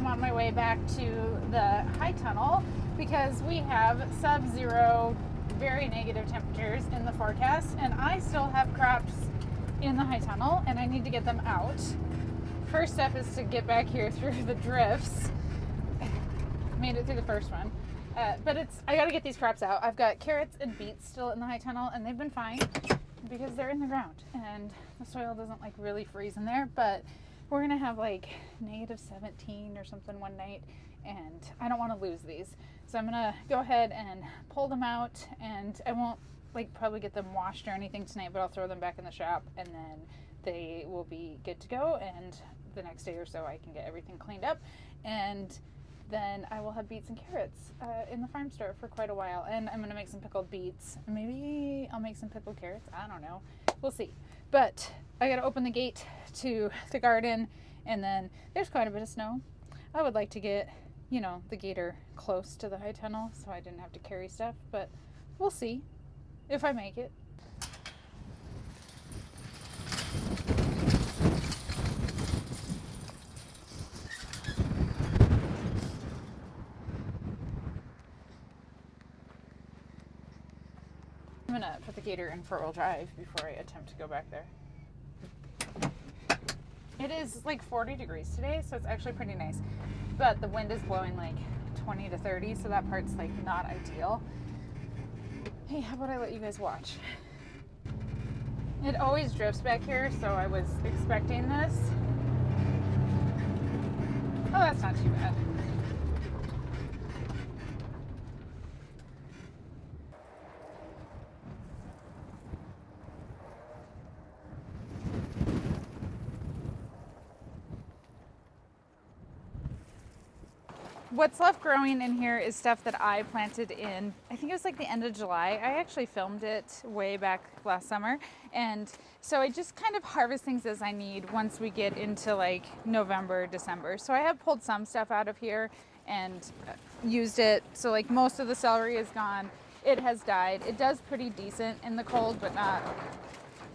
I'm on my way back to the high tunnel because we have sub-zero, very negative temperatures in the forecast, and I still have crops in the high tunnel and I need to get them out. First step is to get back here through the drifts. Made it through the first one. But I gotta get these crops out. I've got carrots and beets still in the high tunnel, and they've been fine because they're in the ground and the soil doesn't like really freeze in there. But we're gonna have like negative 17 or something one night, and I don't want to lose these. So I'm gonna go ahead and pull them out, and I won't like probably get them washed or anything tonight, but I'll throw them back in the shop, and then they will be good to go. And the next day or so, I can get everything cleaned up, and then I will have beets and carrots in the farm store for quite a while. And I'm going to make some pickled beets. Maybe I'll make some pickled carrots. I don't know. We'll see. But I got to open the gate to the garden, and then there's quite a bit of snow. I would like to get, the gator close to the high tunnel so I didn't have to carry stuff, but we'll see if I make it. I'm gonna put the gator in 4-wheel drive before I attempt to go back there. It is like 40 degrees today, so it's actually pretty nice. But the wind is blowing like 20 to 30, so that part's like not ideal. Hey, how about I let you guys watch? It always drifts back here, so I was expecting this. Oh, that's not too bad. What's left growing in here is stuff that I planted in, I think it was like the end of July. I actually filmed it way back last summer. And so I just kind of harvest things as I need once we get into like November, December. So I have pulled some stuff out of here and used it. So like most of the celery is gone. It has died. It does pretty decent in the cold, but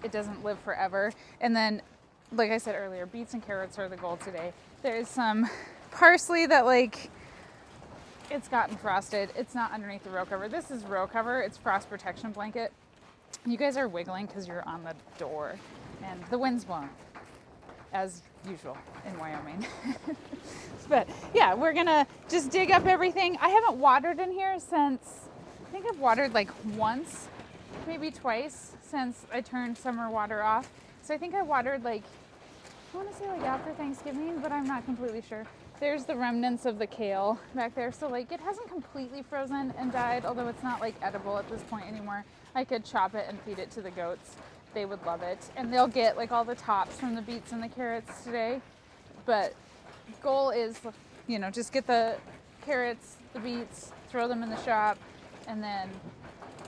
it doesn't live forever. And then, like I said earlier, beets and carrots are the goal today. There's some parsley that it's gotten frosted. It's not underneath the row cover. This is row cover. It's frost protection blanket. You guys are wiggling because you're on the door and the wind's blowing as usual in Wyoming. But yeah, we're gonna just dig up everything. I haven't watered in here since, I think I've watered like once, maybe twice since I turned summer water off. So I think I watered I want to say after Thanksgiving, but I'm not completely sure. There's the remnants of the kale back there. So it hasn't completely frozen and died, although it's not edible at this point anymore. I could chop it and feed it to the goats. They would love it. And they'll get all the tops from the beets and the carrots today. But goal is, just get the carrots, the beets, throw them in the shop, and then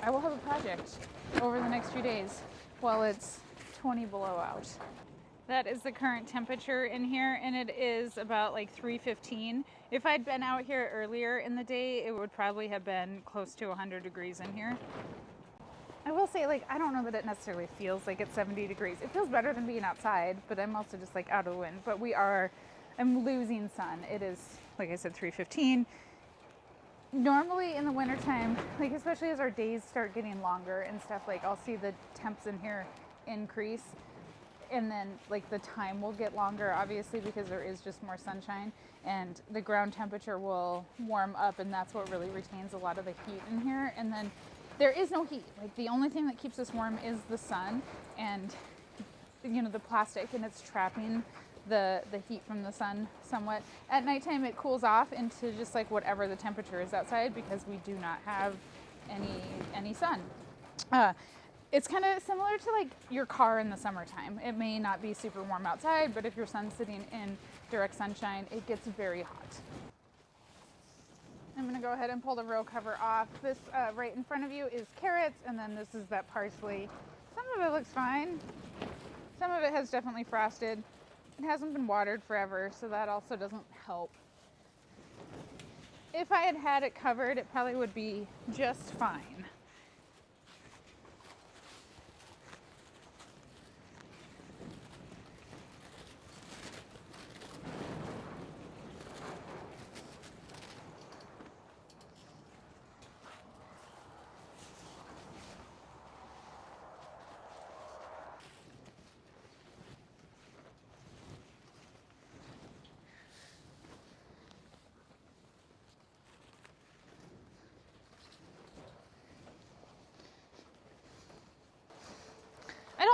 I will have a project over the next few days while it's 20 below out. That is the current temperature in here, and it is about 3:15. If I'd been out here earlier in the day, it would probably have been close to 100 degrees in here. I will say, I don't know that it necessarily feels like it's 70 degrees. It feels better than being outside, but I'm also just out of the wind. But I'm losing sun. It is, like I said, 3:15. Normally in the wintertime, especially as our days start getting longer and stuff, I'll see the temps in here increase. And then the time will get longer, obviously, because there is just more sunshine, and the ground temperature will warm up, and that's what really retains a lot of the heat in here. And then there is no heat. The only thing that keeps us warm is the sun and the plastic, and it's trapping the heat from the sun somewhat. At nighttime it cools off into just whatever the temperature is outside, because we do not have any sun. It's kind of similar to your car in the summertime. It may not be super warm outside, but if your son's sitting in direct sunshine, it gets very hot. I'm gonna go ahead and pull the row cover off. This right in front of you is carrots, and then this is that parsley. Some of it looks fine. Some of it has definitely frosted. It hasn't been watered forever, so that also doesn't help. If I had had it covered, it probably would be just fine.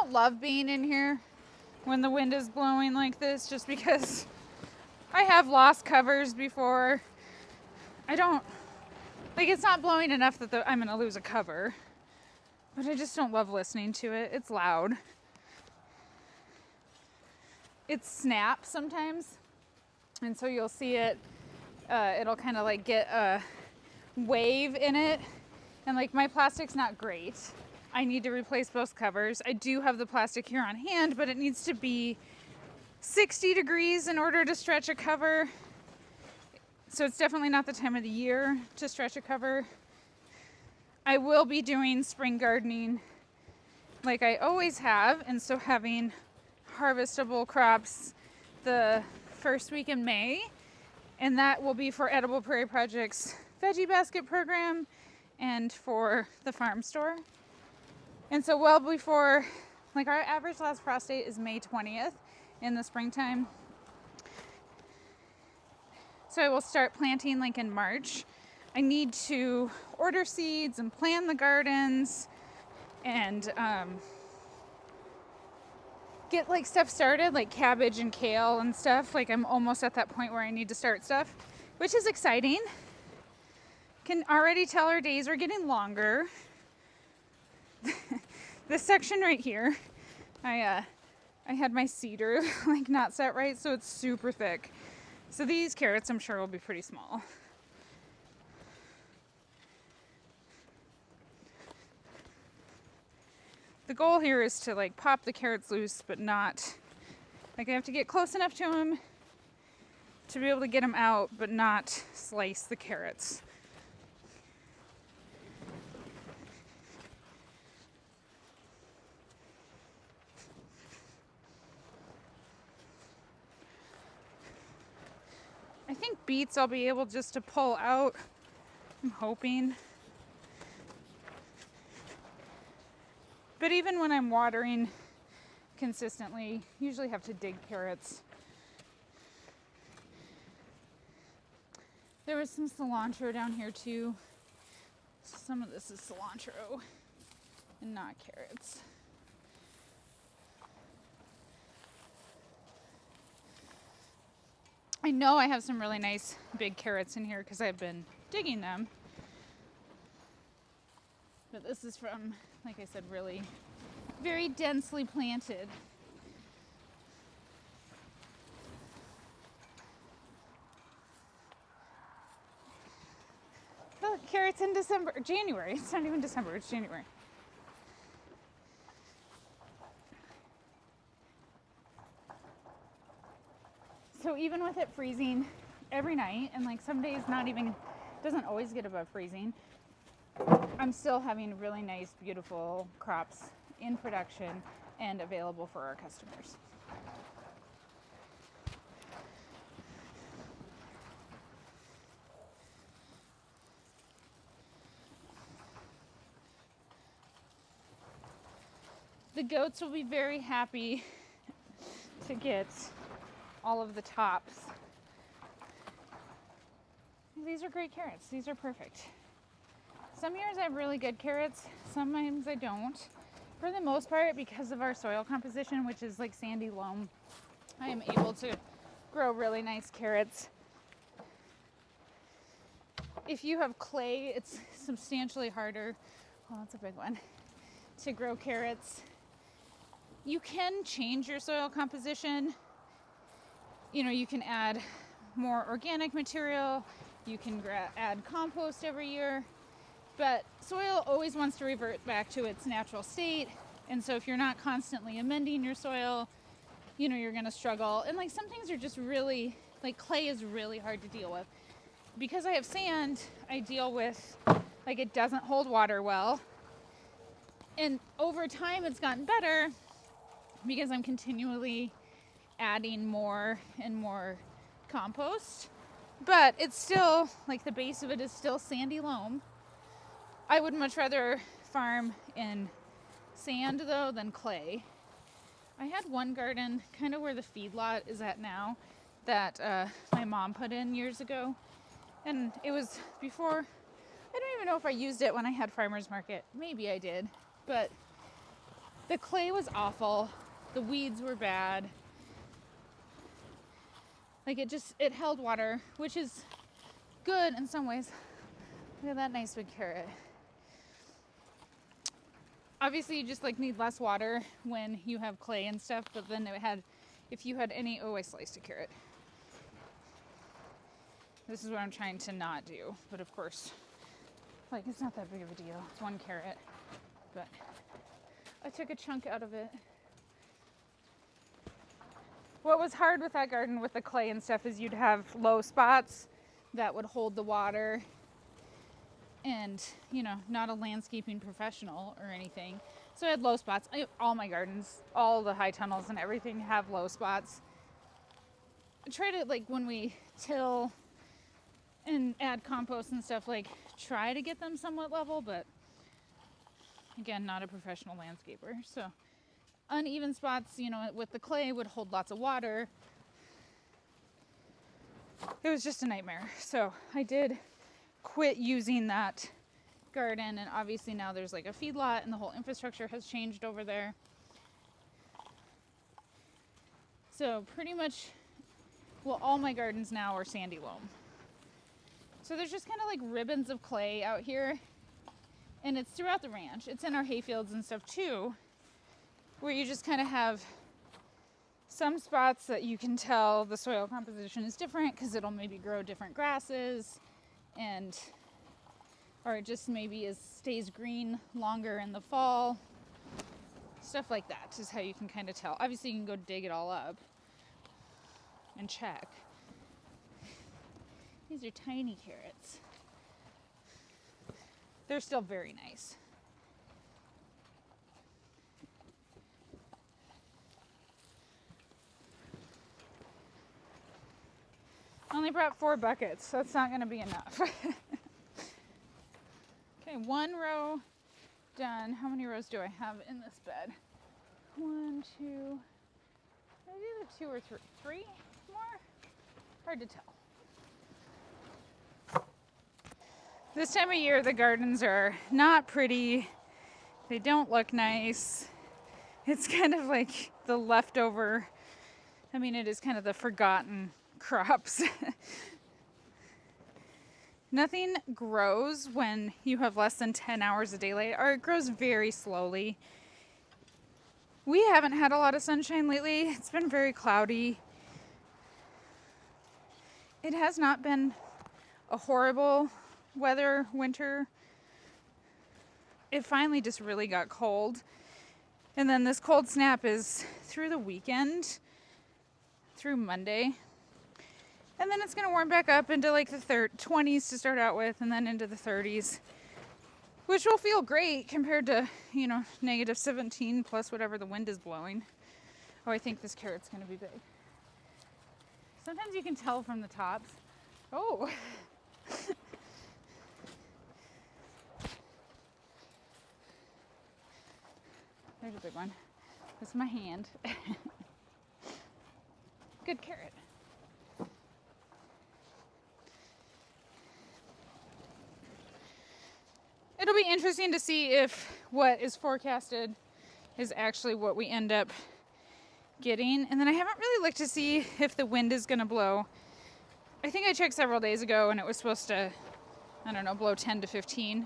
don't love being in here when the wind is blowing like this, just because I have lost covers before. I don't, like, it's not blowing enough that I'm gonna lose a cover, but I just don't love listening to it. It's loud. It snaps sometimes, and so you'll see it, it'll kind of like get a wave in it, and like my plastic's not great. I need to replace both covers. I do have the plastic here on hand, but it needs to be 60 degrees in order to stretch a cover. So it's definitely not the time of the year to stretch a cover. I will be doing spring gardening like I always have, and so having harvestable crops the first week in May, and that will be for Edible Prairie Project's Veggie Basket program and for the farm store. And so well before, like, our average last frost date is May 20th in the springtime. So I will start planting like in March. I need to order seeds and plan the gardens and get like stuff started, like cabbage and kale and stuff. Like, I'm almost at that point where I need to start stuff, which is exciting. Can already tell our days are getting longer. This section right here, I had my cedar like not set right, so it's super thick. So these carrots I'm sure will be pretty small. The goal here is to like pop the carrots loose, but not, like, I have to get close enough to them to be able to get them out, but not slice the carrots. I think beets I'll be able just to pull out, I'm hoping. But even when I'm watering consistently, usually have to dig carrots. There was some cilantro down here too. Some of this is cilantro and not carrots. I know I have some really nice big carrots in here because I've been digging them. But this is from, like I said, really very densely planted. Oh, carrots in December, January. It's not even December, it's January. So even with it freezing every night, and like some days not even, doesn't always get above freezing, I'm still having really nice, beautiful crops in production and available for our customers. The goats will be very happy to get all of the tops. These are great carrots. These are perfect. Some years I have really good carrots, sometimes I don't. For the most part, because of our soil composition, which is like sandy loam, I am able to grow really nice carrots. If you have clay, it's substantially harder, well, that's a big one, to grow carrots. You can change your soil composition. You know, you can add more organic material, you can add compost every year, but soil always wants to revert back to its natural state. And so if you're not constantly amending your soil, you know, you're gonna struggle. And like some things are just really, like clay is really hard to deal with. Because I have sand, I deal with, like, it doesn't hold water well. And over time it's gotten better because I'm continually adding more and more compost. But it's still, like, the base of it is still sandy loam. I would much rather farm in sand though than clay. I had one garden kind of where the feedlot is at now that my mom put in years ago. And it was before, I don't even know if I used it when I had farmer's market. Maybe I did. But The clay was awful. The weeds were bad. Like it held water, which is good in some ways. Look at that nice big carrot. Obviously you just like need less water when you have clay and stuff, but then if you had any, oh, I sliced a carrot. This is what I'm trying to not do, but of course, like it's not that big of a deal. It's one carrot, but I took a chunk out of it. What was hard with that garden with the clay and stuff is you'd have low spots that would hold the water, and not a landscaping professional or anything, so I had low spots. All my gardens, all the high tunnels and everything have low spots. I try to, like, when we till and add compost and stuff, like try to get them somewhat level, but again, not a professional landscaper. So uneven spots, with the clay would hold lots of water. It was just a nightmare. So I did quit using that garden, and obviously now there's like a feedlot and the whole infrastructure has changed over there. So pretty much, well, all my gardens now are sandy loam. So there's just kind of like ribbons of clay out here, and it's throughout the ranch. It's in our hayfields and stuff too, where you just kind of have some spots that you can tell the soil composition is different because it'll maybe grow different grasses, or it just maybe stays green longer in the fall. Stuff like that is how you can kind of tell. Obviously you can go dig it all up and check. These are tiny carrots. They're still very nice. I only brought 4 buckets, so that's not going to be enough. Okay, 1 row done. How many rows do I have in this bed? 1, 2, maybe either 2 or 3 more? Hard to tell. This time of year, the gardens are not pretty. They don't look nice. It's kind of like the leftover, it is kind of the forgotten crops. Nothing grows when you have less than 10 hours of daylight, or it grows very slowly. We haven't had a lot of sunshine lately. It's been very cloudy. It has not been a horrible winter. It finally just really got cold. And then this cold snap is through the weekend, through Monday. And then it's going to warm back up into like the 20s to start out with, and then into the 30s, which will feel great compared to, negative 17 plus whatever the wind is blowing. Oh, I think this carrot's going to be big. Sometimes you can tell from the tops. Oh. There's a big one. That's my hand. Good carrot. It'll be interesting to see if what is forecasted is actually what we end up getting. And then I haven't really looked to see if the wind is going to blow. I think I checked several days ago and it was supposed to, blow 10 to 15.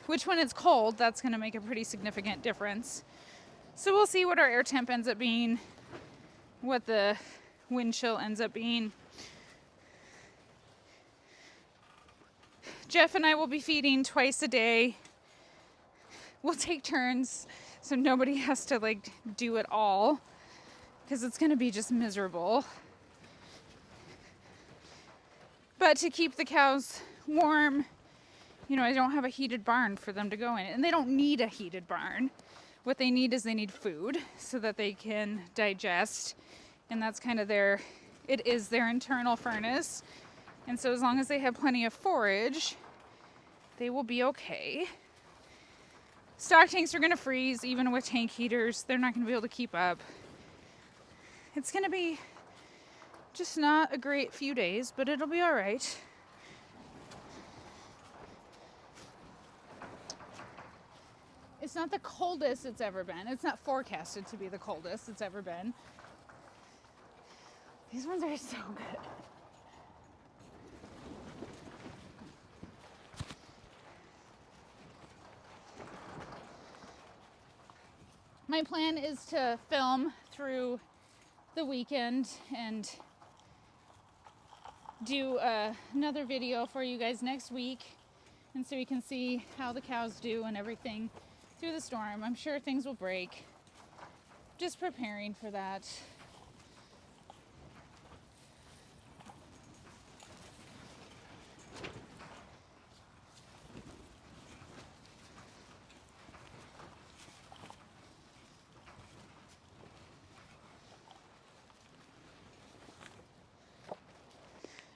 Which, when it's cold, that's going to make a pretty significant difference. So we'll see what our air temp ends up being, what the wind chill ends up being. Jeff and I will be feeding twice a day. We'll take turns so nobody has to do it all, because it's going to be just miserable. But to keep the cows warm, I don't have a heated barn for them to go in. And they don't need a heated barn. What they need is food so that they can digest. And that's kind of it is their internal furnace. And so as long as they have plenty of forage, they will be okay. Stock tanks are going to freeze even with tank heaters. They're not going to be able to keep up. It's going to be just not a great few days, but it'll be all right. It's not the coldest it's ever been. It's not forecasted to be the coldest it's ever been. These ones are so good. My plan is to film through the weekend and do another video for you guys next week, and so we can see how the cows do and everything through the storm. I'm sure things will break. Just preparing for that.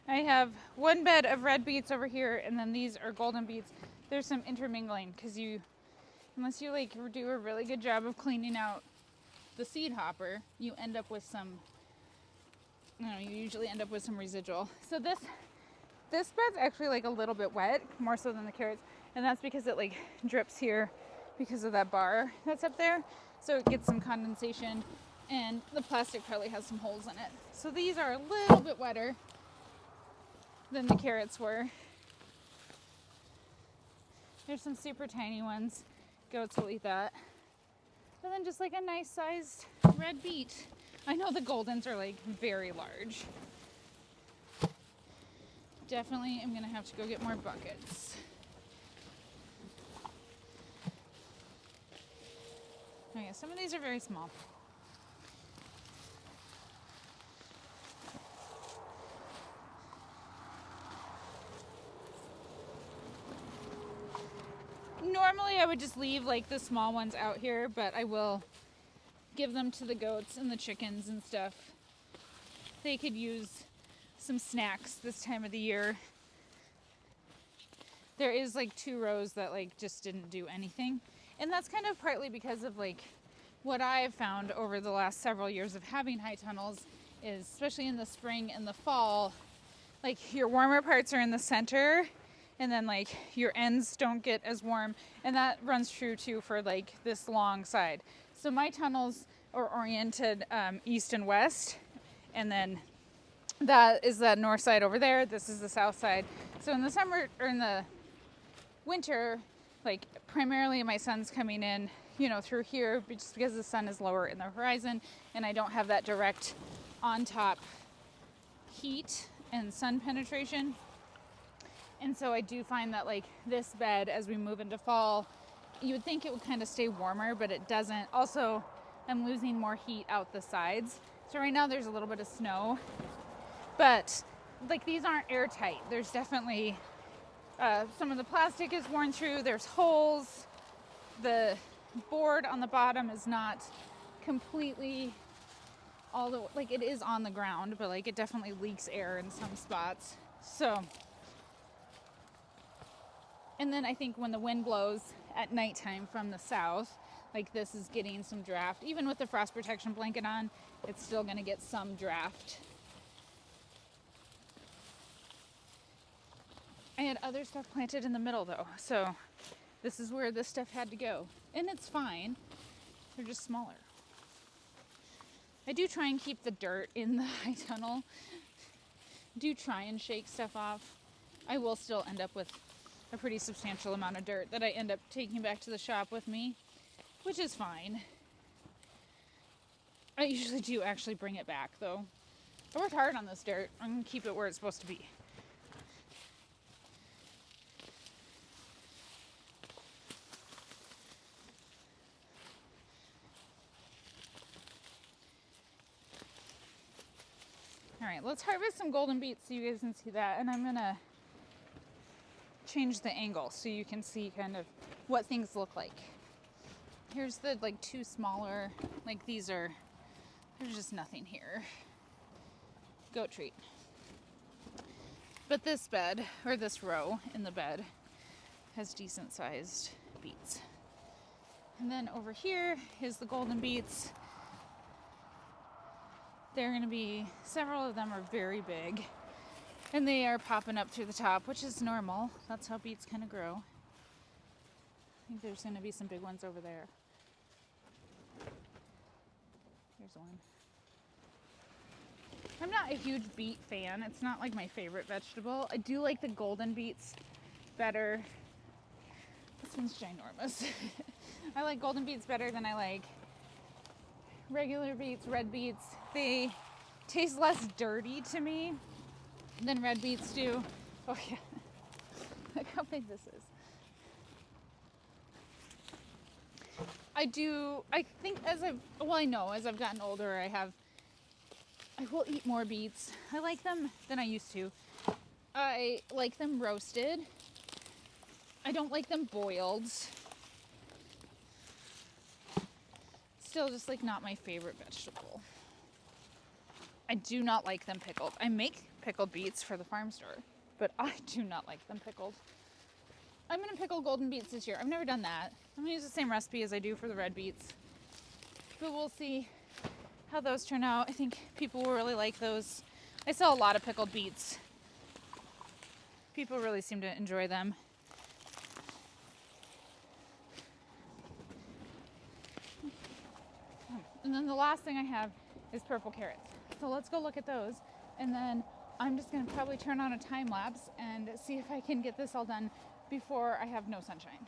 I have one bed of red beets over here, and then these are golden beets. There's some intermingling because unless you like do a really good job of cleaning out the seed hopper, you end up with some, you usually end up with some residual. So this bed's actually like a little bit wet, more so than the carrots, and that's because it like drips here because of that bar that's up there. So it gets some condensation, and the plastic probably has some holes in it. So these are a little bit wetter than the carrots were. There's some super tiny ones. Goats will eat that. But then just like a nice sized red beet. I know the goldens are like very large. Definitely am gonna have to go get more buckets. Okay, some of these are very small. Normally I would just leave like the small ones out here, but I will give them to the goats and the chickens and stuff. They could use some snacks this time of the year. There is like 2 rows that like just didn't do anything. And that's kind of partly because of like what I've found over the last several years of having high tunnels is, especially in the spring and the fall, like your warmer parts are in the center, and then like your ends don't get as warm, and that runs true too for like this long side. So my tunnels are oriented east and west, and then that is the north side over there. This is the south side. So in the summer or in the winter, like primarily my sun's coming in, through here just because the sun is lower in the horizon, and I don't have that direct on top heat and sun penetration. And so I do find that like this bed, as we move into fall, you would think it would kind of stay warmer, but it doesn't. Also, I'm losing more heat out the sides. So right now there's a little bit of snow, but like these aren't airtight. There's definitely some of the plastic is worn through. There's holes. The board on the bottom is not completely like it is on the ground, but like it definitely leaks air in some spots. So, and then I think when the wind blows at nighttime from the south, like this is getting some draft. Even with the frost protection blanket on, it's still going to get some draft. I had other stuff planted in the middle though, so this is where this stuff had to go. And it's fine. They're just smaller. I do try and keep the dirt in the high tunnel. Do try and shake stuff off. I will still end up with a pretty substantial amount of dirt that I end up taking back to the shop with me, which is fine. I usually do actually bring it back though. I worked hard on this dirt. I'm gonna keep it where it's supposed to be. All right, let's harvest some golden beets so you guys can see that, and I'm gonna change the angle so you can see kind of what things look like. Here's the like 2 smaller, like there's just nothing here. Goat treat. But this bed, or this row in the bed, has decent sized beets. And then over here is the golden beets. They're gonna be, several of them are very big, and they are popping up through the top, which is normal. That's how beets kind of grow. I think there's going to be some big ones over there. There's one. I'm not a huge beet fan. It's not like my favorite vegetable. I do like the golden beets better. This one's ginormous. I like golden beets better than I like regular beets, red beets. They taste less dirty to me than red beets do. Oh yeah, look how big this is. I think as I've gotten older, I will eat more beets. I like them than I used to. I like them roasted. I don't like them boiled. Still just like not my favorite vegetable. I do not like them pickled. I make pickled beets for the farm store, but I do not like them pickled. I'm gonna pickle golden beets this year. I've never done that. I'm gonna use the same recipe as I do for the red beets, but we'll see how those turn out. I think people will really like those. I sell a lot of pickled beets. People really seem to enjoy them. And then the last thing I have is purple carrots. So let's go look at those. And then I'm just gonna probably turn on a time lapse and see if I can get this all done before I have no sunshine.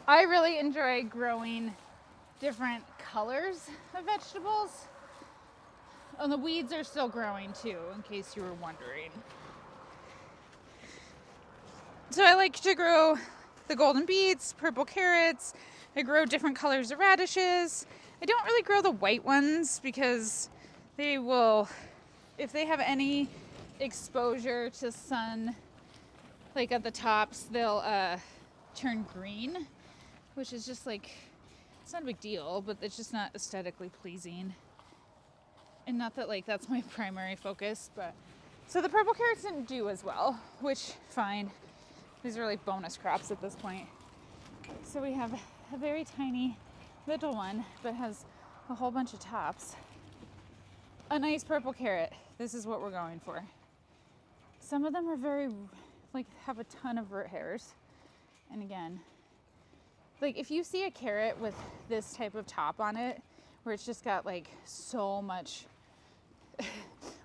I really enjoy growing different colors of vegetables. And the weeds are still growing too, in case you were wondering. So I like to grow the golden beets, purple carrots. I grow different colors of radishes. I don't really grow the white ones because they will, if they have any exposure to sun, like at the tops, they'll turn green, which is just like, it's not a big deal, but it's just not aesthetically pleasing. And not that like that's my primary focus, but so the purple carrots didn't do as well, which fine. These are like bonus crops at this point. So we have a very tiny little one, but has a whole bunch of tops. A nice purple carrot. This is what we're going for. Some of them are very, like, have a ton of root hairs. And again, like if you see a carrot with this type of top on it, where it's just got like so much,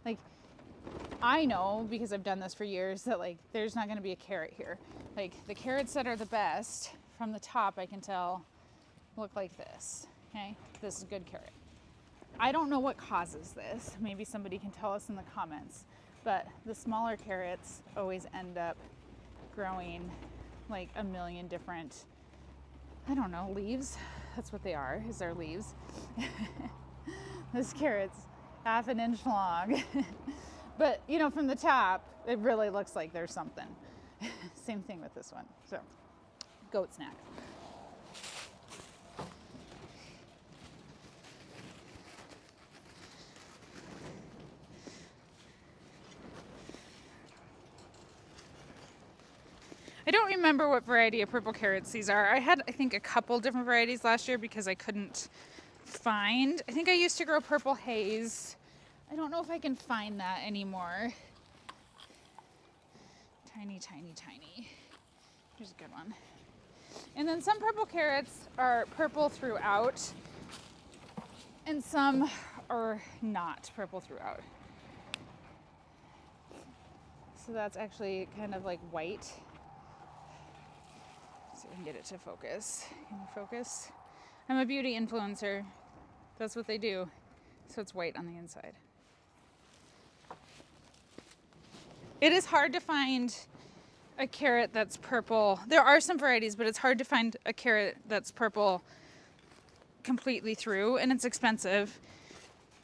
like I know because I've done this for years that like there's not going to be a carrot here. Like the carrots that are the best from the top, I can tell look like this. Okay, this is a good carrot. I don't know what causes this. Maybe somebody can tell us in the comments. But the smaller carrots always end up growing like a million different, I don't know, leaves. That's what they are, is their leaves. This carrot's half an inch long. But, you know, from the top, it really looks like there's something. Same thing with this one. So, goat snack. I don't remember what variety of purple carrots these are. I had, I think, a couple different varieties last year because I couldn't find. I think I used to grow purple haze. I don't know if I can find that anymore. Tiny, tiny, tiny. Here's a good one. And then some purple carrots are purple throughout, and some are not purple throughout. So that's actually kind of like white. See if I can get it to focus. Can you focus? I'm a beauty influencer. That's what they do. So it's white on the inside. It is hard to find a carrot that's purple. There are some varieties, but it's hard to find a carrot that's purple completely through, and it's expensive.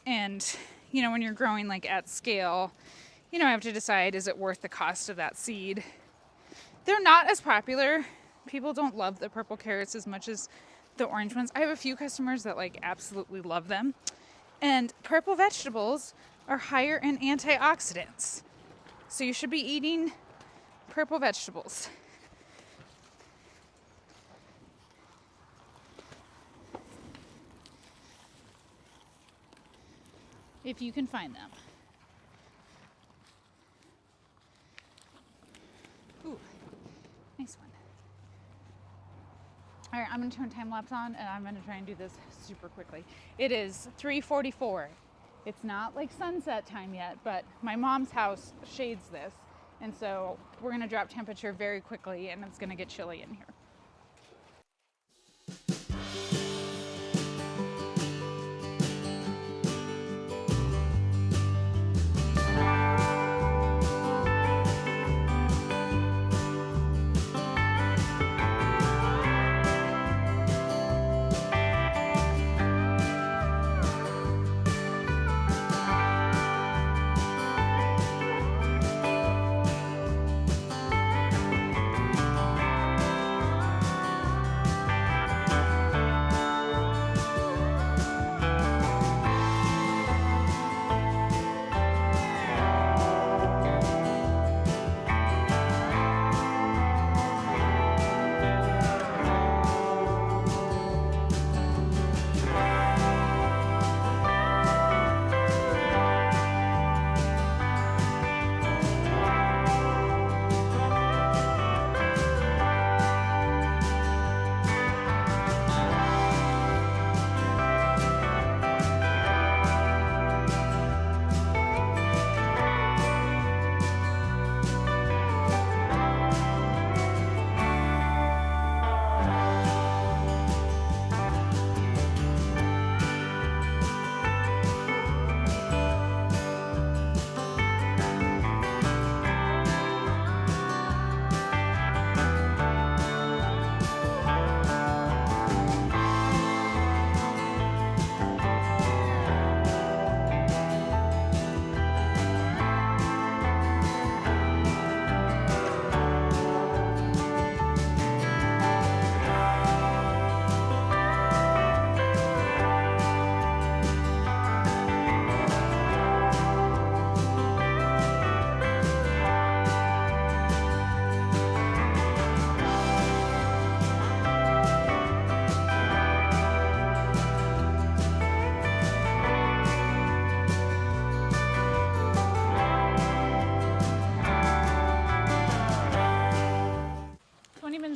And, you know, when you're growing like at scale, you know, I have to decide, is it worth the cost of that seed? They're not as popular. People don't love the purple carrots as much as the orange ones. I have a few customers that like absolutely love them. And purple vegetables are higher in antioxidants. So you should be eating purple vegetables. If you can find them. Ooh, nice one. All right, I'm gonna turn time lapse on and I'm gonna try and do this super quickly. It is 3:44. It's not like sunset time yet, but my mom's house shades this. And so we're gonna drop temperature very quickly and it's gonna get chilly in here.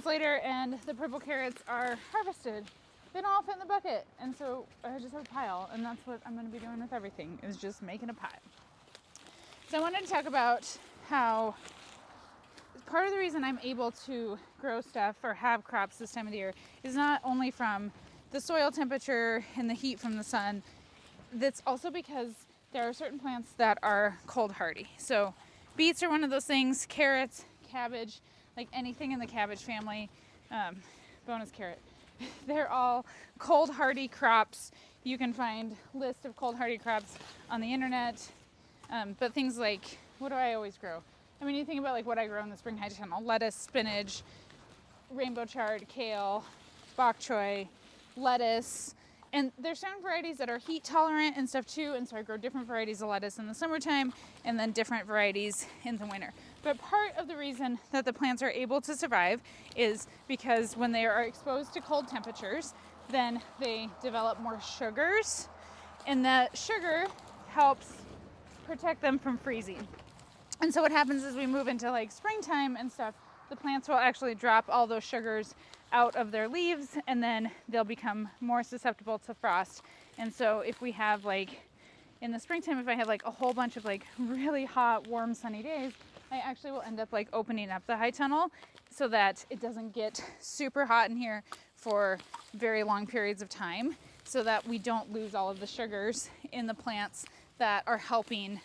Later, and the purple carrots are harvested. They don't all fit in the bucket, and so I just have a pile, and that's what I'm going to be doing with everything, is just making a pile. So I wanted to talk about how part of the reason I'm able to grow stuff or have crops this time of the year is not only from the soil temperature and the heat from the sun, that's also because there are certain plants that are cold hardy. So beets are one of those things, carrots, cabbage, like anything in the cabbage family, bonus carrot. They're all cold hardy crops. You can find lists of cold hardy crops on the internet. But things like, what do I always grow? I mean, you think about like what I grow in the spring high channel: lettuce, spinach, rainbow chard, kale, bok choy, lettuce. And there's certain varieties that are heat tolerant and stuff too, and so I grow different varieties of lettuce in the summertime and then different varieties in the winter. But part of the reason that the plants are able to survive is because when they are exposed to cold temperatures, then they develop more sugars, and that sugar helps protect them from freezing. And so what happens is we move into like springtime and stuff, the plants will actually drop all those sugars out of their leaves, and then they'll become more susceptible to frost. And so if we have like in the springtime, if I have like a whole bunch of like really hot, warm, sunny days, I actually will end up like opening up the high tunnel so that it doesn't get super hot in here for very long periods of time, so that we don't lose all of the sugars in the plants that are helping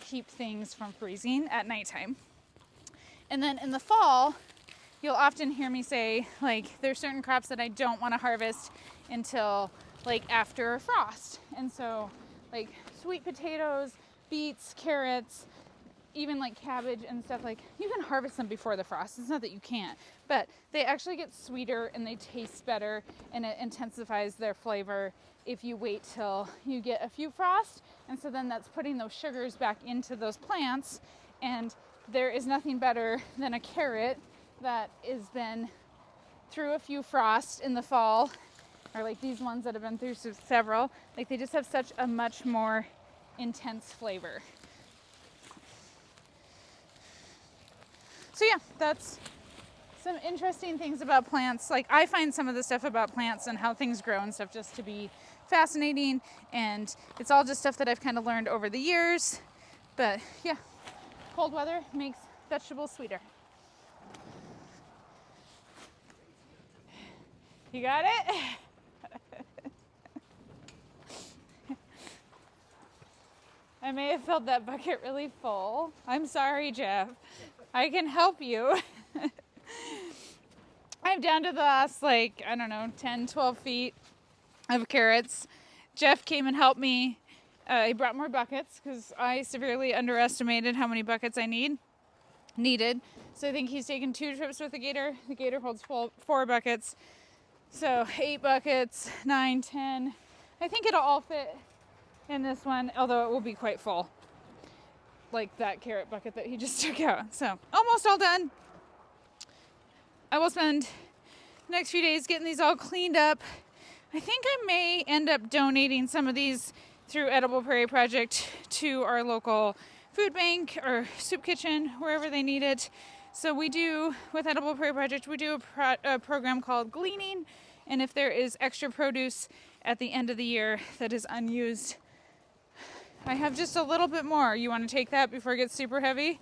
keep things from freezing at nighttime. And then in the fall, you'll often hear me say, like, there's certain crops that I don't want to harvest until like after a frost. And so like sweet potatoes, beets, carrots, even like cabbage and stuff, like you can harvest them before the frost. It's not that you can't, but they actually get sweeter and they taste better, and it intensifies their flavor if you wait till you get a few frosts. And so then that's putting those sugars back into those plants, and there is nothing better than a carrot that has been through a few frosts in the fall, or like these ones that have been through several. Like, they just have such a much more intense flavor. So yeah, that's some interesting things about plants. Like I find some of the stuff about plants and how things grow and stuff just to be fascinating, and it's all just stuff that I've kind of learned over the years. But yeah, cold weather makes vegetables sweeter. You got it? I may have filled that bucket really full. I'm sorry, Jeff. I can help you. I'm down to the last, like, I don't know, 10, 12 feet of carrots. Jeff came and helped me. He brought more buckets because I severely underestimated how many buckets I needed. So I think he's taken 2 trips with the gator. The gator holds 4 buckets. So 8 buckets, 9, 10. I think it'll all fit in this one, although it will be quite full. Like that carrot bucket that he just took out. So almost all done. I will spend the next few days getting these all cleaned up. I think I may end up donating some of these through Edible Prairie Project to our local food bank or soup kitchen, wherever they need it. So we do, with Edible Prairie Project, we do a program called Gleaning. And if there is extra produce at the end of the year that is unused, I have just a little bit more. You want to take that before it gets super heavy?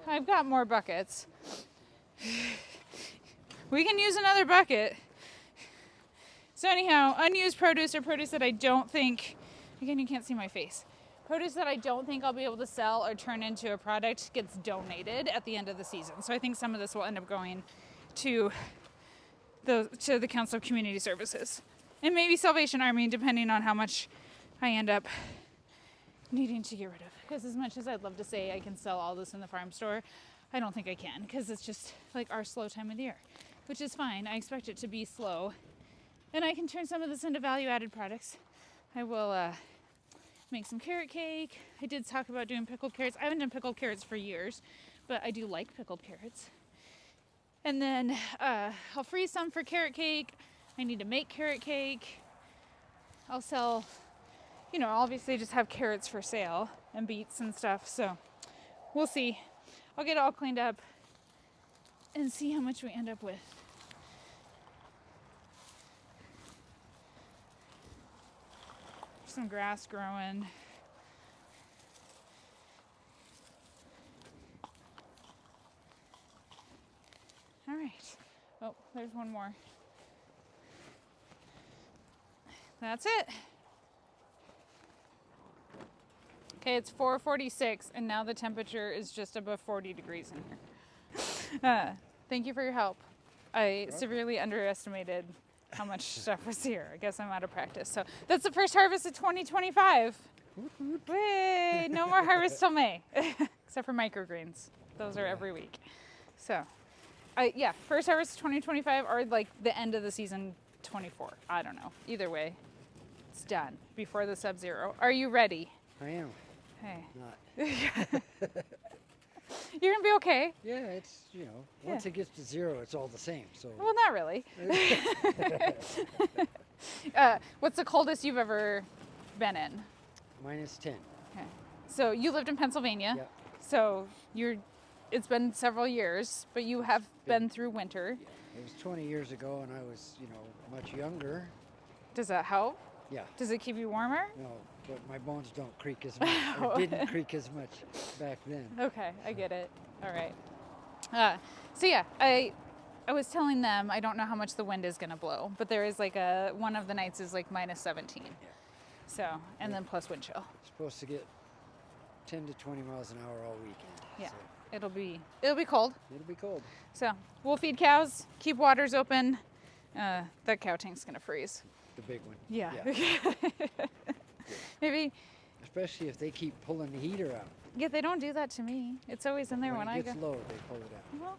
I've got more buckets. We can use another bucket. So anyhow, unused produce or produce that I don't think, again, you can't see my face. Produce that I don't think I'll be able to sell or turn into a product gets donated at the end of the season. So I think some of this will end up going to the Council of Community Services. And maybe Salvation Army, depending on how much I end up needing to get rid of. Because as much as I'd love to say I can sell all this in the farm store, I don't think I can, because it's just like our slow time of the year, which is fine. I expect it to be slow. And I can turn some of this into value-added products. I will make some carrot cake. I did talk about doing pickled carrots. I haven't done pickled carrots for years, but I do like pickled carrots. And then I'll freeze some for carrot cake. I need to make carrot cake. I'll sell, obviously just have carrots for sale and beets and stuff. So we'll see. I'll get it all cleaned up and see how much we end up with. Some grass growing. All right. Oh, there's one more. That's it. Okay, it's 4:46, and now the temperature is just above 40 degrees in here. Thank you for your help. I severely underestimated how much stuff was here. I guess I'm out of practice. So that's the first harvest of 2025. Wait, no more harvest till May, except for microgreens. Those are every week. So, first harvest of 2025 or like the end of the season 24. I don't know. Either way, it's done before the sub-zero. Are you ready? I am. Hey. Not. You're gonna be okay. Yeah, it's, once it gets to 0, it's all the same. So. Well, not really. What's the coldest you've ever been in? -10. Okay. So you lived in Pennsylvania. Yeah. So it's been several years, but you have been through winter. Yeah. It was 20 years ago, and I was, much younger. Does that help? Yeah. Does it keep you warmer? No, but my bones don't creak as much. Or didn't creak as much back then. Okay, I get it. All right. I was telling them I don't know how much the wind is going to blow, but there is like one of the nights is like -17. Yeah. So, and then plus wind chill. Supposed to get 10 to 20 miles an hour all weekend. Yeah. So It'll be cold. it'll be cold. So we'll feed cows, keep waters open. That cow tank's going to freeze. The big one. Yeah. Maybe. Especially if they keep pulling the heater out. Yeah, they don't do that to me. It's always in there when I it go. gets low, they pull it out. Well,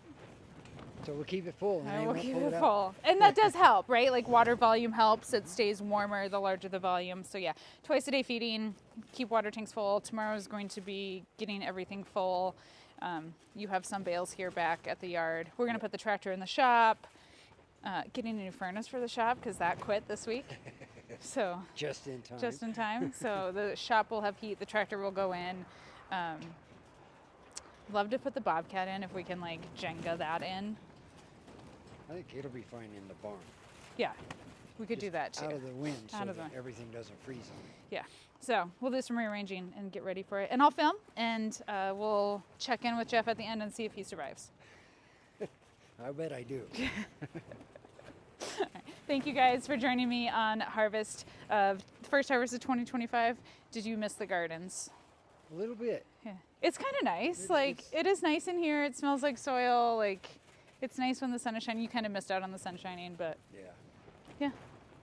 So we'll keep it full. And they we'll won't keep pull it out. full. And that does help, right? Like water volume helps. It stays warmer the larger the volume. So yeah, twice a day feeding, keep water tanks full. Tomorrow is going to be getting everything full. You have some bales here back at the yard. We're going to put the tractor in the shop. Getting a new furnace for the shop because that quit this week. So Just in time. Just in time. So the shop will have heat. The tractor will go in. Love to put the bobcat in if we can like Jenga that in. I think it'll be fine in the barn. Yeah, we could do Just that too. Out of the wind, so Out of the that wind. everything doesn't freeze on it. Yeah. So we'll do some rearranging and get ready for it. And I'll film and we'll check in with Jeff at the end and see if he survives. I bet I do. Thank you guys for joining me on harvest of first harvest of 2025. Did you miss the gardens? A little bit. Yeah. It's kind of nice. It's- It is nice in here. It smells like soil. Like it's nice when the sun is shining. You kind of missed out on the sun shining, but Yeah. yeah.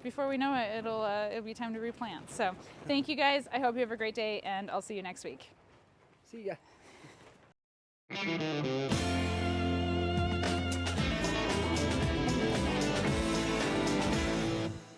Before we know it, it'll be time to replant. So thank you guys. I hope you have a great day and I'll see you next week. See ya.